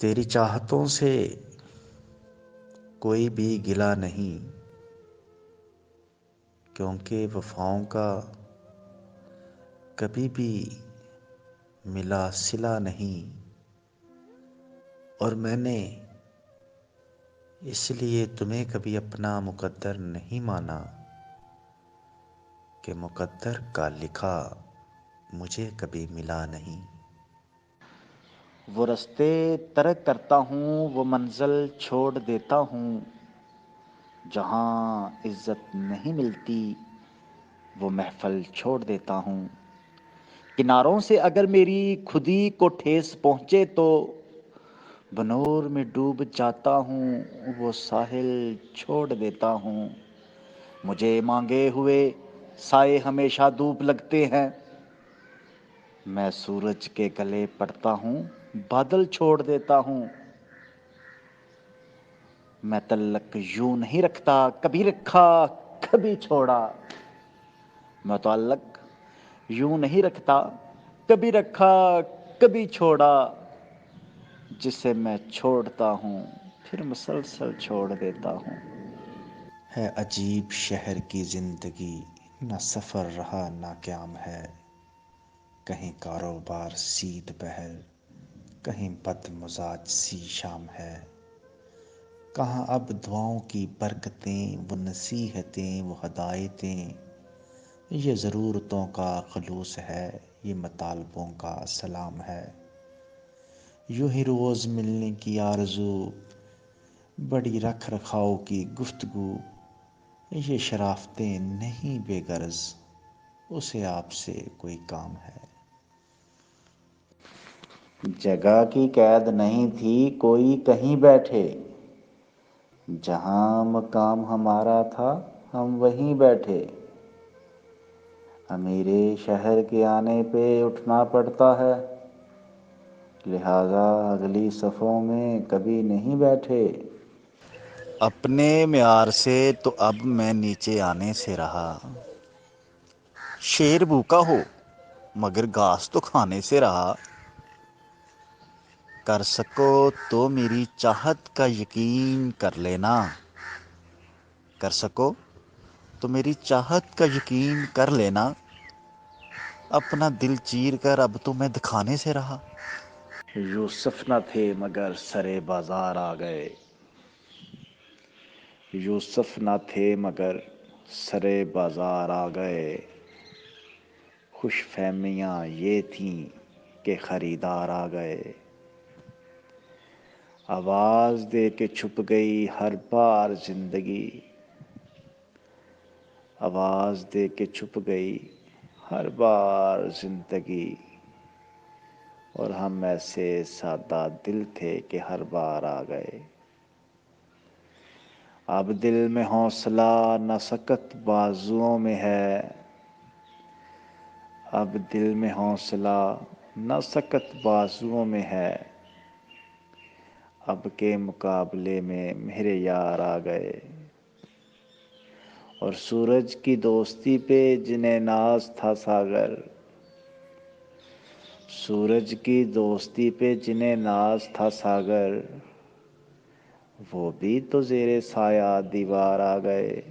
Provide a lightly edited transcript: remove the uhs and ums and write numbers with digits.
تیری چاہتوں سے کوئی بھی گلہ نہیں، کیونکہ وفاؤں کا کبھی بھی ملا صلہ نہیں۔ اور میں نے اس لیے تمہیں کبھی اپنا مقدر نہیں مانا کہ مقدر کا لکھا مجھے کبھی ملا نہیں۔ وہ رستے ترک کرتا ہوں، وہ منزل چھوڑ دیتا ہوں، جہاں عزت نہیں ملتی وہ محفل چھوڑ دیتا ہوں۔ کناروں سے اگر میری خودی کو ٹھیس پہنچے تو بنور میں ڈوب جاتا ہوں، وہ ساحل چھوڑ دیتا ہوں۔ مجھے مانگے ہوئے سائے ہمیشہ دھوپ لگتے ہیں، میں سورج کے گلے پڑتا ہوں، بادل چھوڑ دیتا ہوں۔ میں تعلق یوں نہیں رکھتا، کبھی رکھا کبھی چھوڑا۔ میں تعلق یوں نہیں رکھتا، کبھی رکھا کبھی چھوڑا۔ جسے میں چھوڑتا ہوں پھر مسلسل چھوڑ دیتا ہوں۔ ہے عجیب شہر کی زندگی، نہ سفر رہا نہ قیام ہے، کہیں کاروبار سی دوپہر، کہیں بد مزاج سی شام ہے۔ کہاں اب دعاؤں کی برکتیں، وہ نصیحتیں، وہ ہدایتیں، یہ ضرورتوں کا خلوص ہے، یہ مطالبوں کا سلام ہے۔ یوں ہی روز ملنے کی آرزو، بڑی رکھ رکھاؤ کی گفتگو، یہ شرافتیں نہیں بے غرض، اسے آپ سے کوئی کام ہے۔ جگہ کی قید نہیں تھی کوئی کہیں بیٹھے، جہاں مقام ہمارا تھا ہم وہیں بیٹھے۔ امیرے شہر کے آنے پہ اٹھنا پڑتا ہے، لہٰذا اگلی صفوں میں کبھی نہیں بیٹھے۔ اپنے معیار سے تو اب میں نیچے آنے سے رہا، شیر بھوکا ہو مگر گھاس تو کھانے سے رہا۔ کر سکو تو میری چاہت کا یقین کر لینا، کر سکو تو میری چاہت کا یقین کر لینا۔ اپنا دل چیر کر اب تو میں دکھانے سے رہا۔ یوسف نہ تھے مگر سرے بازار آ گئے، یوسف نہ تھے مگر سرے بازار آ گئے۔ خوش فہمیاں یہ تھیں کہ خریدار آ گئے، آواز دے کے چھپ گئی ہر بار زندگی، آواز دے کے چھپ گئی ہر بار زندگی۔ اور ہم ایسے سادہ دل تھے کہ ہر بار آ گئے۔ اب دل میں حوصلہ نہ سکت بازوؤں میں ہے، اب دل میں حوصلہ نہ سکت بازوؤں میں ہے۔ اب کے مقابلے میں میرے یار آ گئے، اور سورج کی دوستی پہ جنہیں ناز تھا ساگر، سورج کی دوستی پہ جنہیں ناز تھا ساگر، وہ بھی تو زیر سایہ دیوار آ گئے۔